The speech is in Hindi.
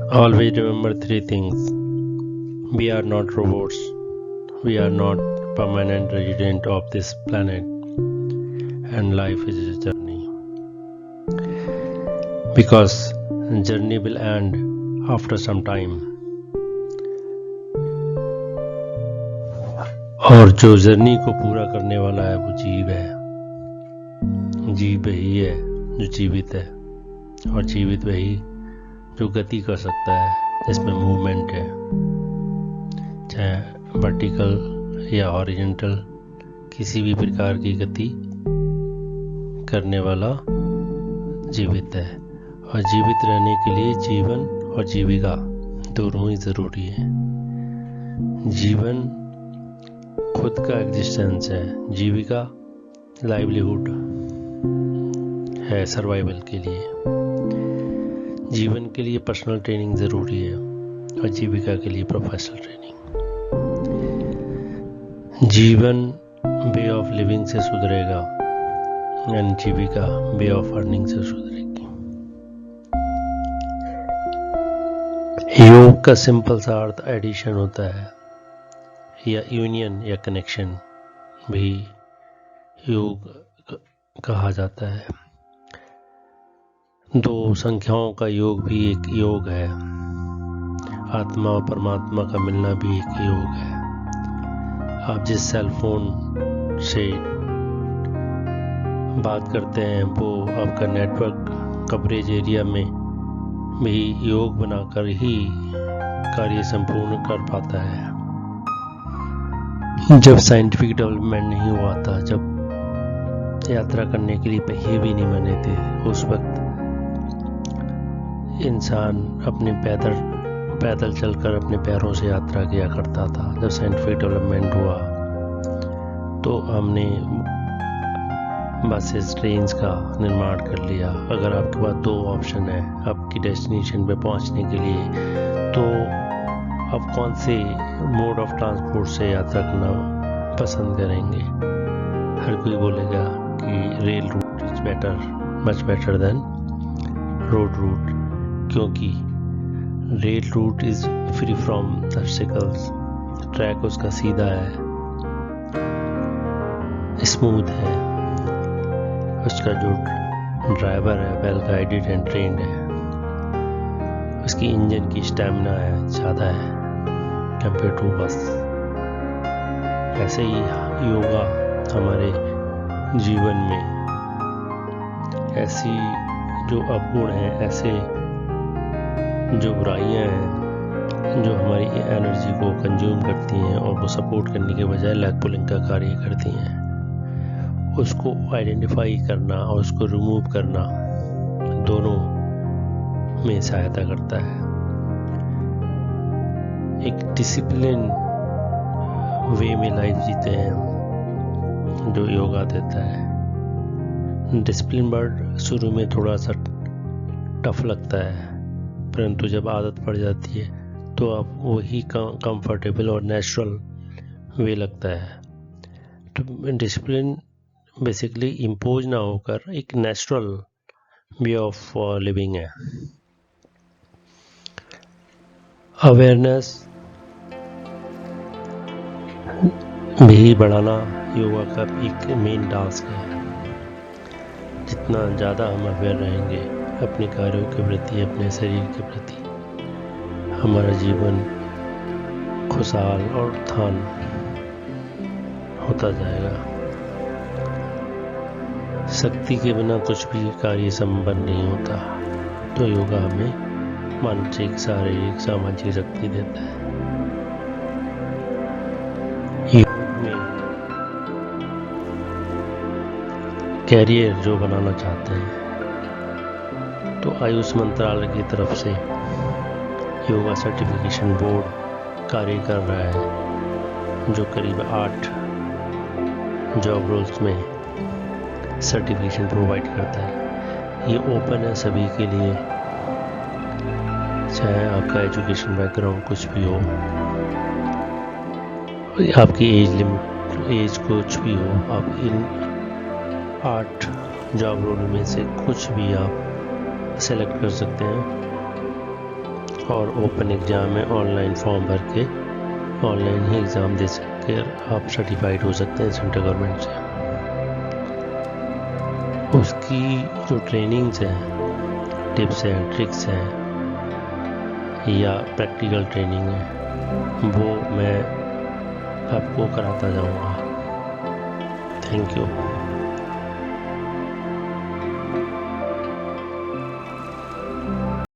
Always remember three things. We are not robots. We are not permanent resident of this planet. And life is a journey. Because journey will end after some time. और जो जर्नी को पूरा करने वाला है वो जीव है। जीव वही है जो जीवित है, और जीवित वही जो गति कर सकता है, जिसमें मूवमेंट है, चाहे वर्टिकल या हॉरिजॉन्टल, किसी भी प्रकार की गति करने वाला जीवित है। और जीवित रहने के लिए जीवन और जीविका दोनों ही ज़रूरी है। जीवन खुद का एग्जिस्टेंस है, जीविका लाइवलीहुड है सर्वाइवल के लिए। जीवन के लिए पर्सनल ट्रेनिंग ज़रूरी है और जीविका के लिए प्रोफेशनल ट्रेनिंग। जीवन वे ऑफ लिविंग से सुधरेगा and Jeevika way of earning से सुधरेगी। योग का सिंपल सा अर्थ एडिशन होता है, या यूनियन या कनेक्शन भी योग कहा जाता है। दो संख्याओं का योग भी एक योग है। आत्मा और परमात्मा का मिलना भी एक योग है। आप जिस सेल फोन से बात करते हैं वो आपका नेटवर्क कवरेज एरिया में भी योग बनाकर ही कार्य संपूर्ण कर पाता है। जब साइंटिफिक डेवलपमेंट नहीं हुआ था, जब यात्रा करने के लिए पहिए भी नहीं बने थे, उस वक्त इंसान अपने पैदल चलकर अपने पैरों से यात्रा किया करता था। जब साइंटिफिक डेवलपमेंट हुआ तो हमने बसेस, ट्रेन्स का निर्माण कर लिया। अगर आपके पास दो ऑप्शन है आपकी डेस्टिनेशन पे पहुंचने के लिए, तो आप कौन से मोड ऑफ ट्रांसपोर्ट से यात्रा करना पसंद करेंगे? हर कोई बोलेगा कि rail route is better, much better than road route, क्योंकि rail route is free from obstacles. Track उसका सीधा है, स्मूथ है, उसका जो ड्राइवर है वेल गाइडेड एंड ट्रेन्ड है, उसकी इंजन की स्टैमिना है ज़्यादा है कंपेयर टू बस। ऐसे ही योगा हमारे जीवन में ऐसी जो अवगुण हैं, ऐसे जो बुराइयां हैं जो हमारी एनर्जी को कंज्यूम करती हैं और वो सपोर्ट करने के बजाय लैग पुलिंग का कार्य करती हैं, उसको आइडेंटिफाई करना और उसको रिमूव करना दोनों में सहायता करता है। एक डिसिप्लिन वे में लाइफ जीते हैं हम, जो योगा देता है। डिसिप्लिन वर्ड शुरू में थोड़ा सा टफ लगता है, परंतु जब आदत पड़ जाती है तो आप वही कंफर्टेबल और नेचुरल वे लगता है। तो डिसिप्लिन बेसिकली इम्पोज ना होकर एक नेचुरल वे ऑफ लिविंग है। अवेयरनेस भी बढ़ाना योगा का एक मेन टास्क है। जितना ज़्यादा हम अवेयर रहेंगे अपने कार्यों के प्रति, अपने शरीर के प्रति, हमारा जीवन खुशहाल और उत्थान होता जाएगा। शक्ति के बिना कुछ भी कार्य संपन्न नहीं होता, तो योगा हमें मानसिक, शारीरिक, सामाजिक शक्ति देता है। योग में कैरियर जो बनाना चाहते हैं तो आयुष मंत्रालय की तरफ से योगा सर्टिफिकेशन बोर्ड कार्य कर रहा है, जो करीब 8 जॉब रोल्स में सर्टिफिकेशन प्रोवाइड करता है। ये ओपन है सभी के लिए, चाहे आपका एजुकेशन बैकग्राउंड कुछ भी हो, आपकी एज लिमिट, एज कुछ भी हो, आप इन 8 जॉब रोल में से कुछ भी आप सेलेक्ट कर सकते हैं और ओपन एग्ज़ाम है, ऑनलाइन फॉर्म भर के ऑनलाइन ही एग्ज़ाम दे सकते आप सर्टिफाइड हो सकते हैं सेंट्रल गवर्नमेंट से। उसकी जो ट्रेनिंग्स हैं, टिप्स हैं, ट्रिक्स हैं या प्रैक्टिकल ट्रेनिंग है, वो मैं आपको कराता जाऊंगा। Thank you.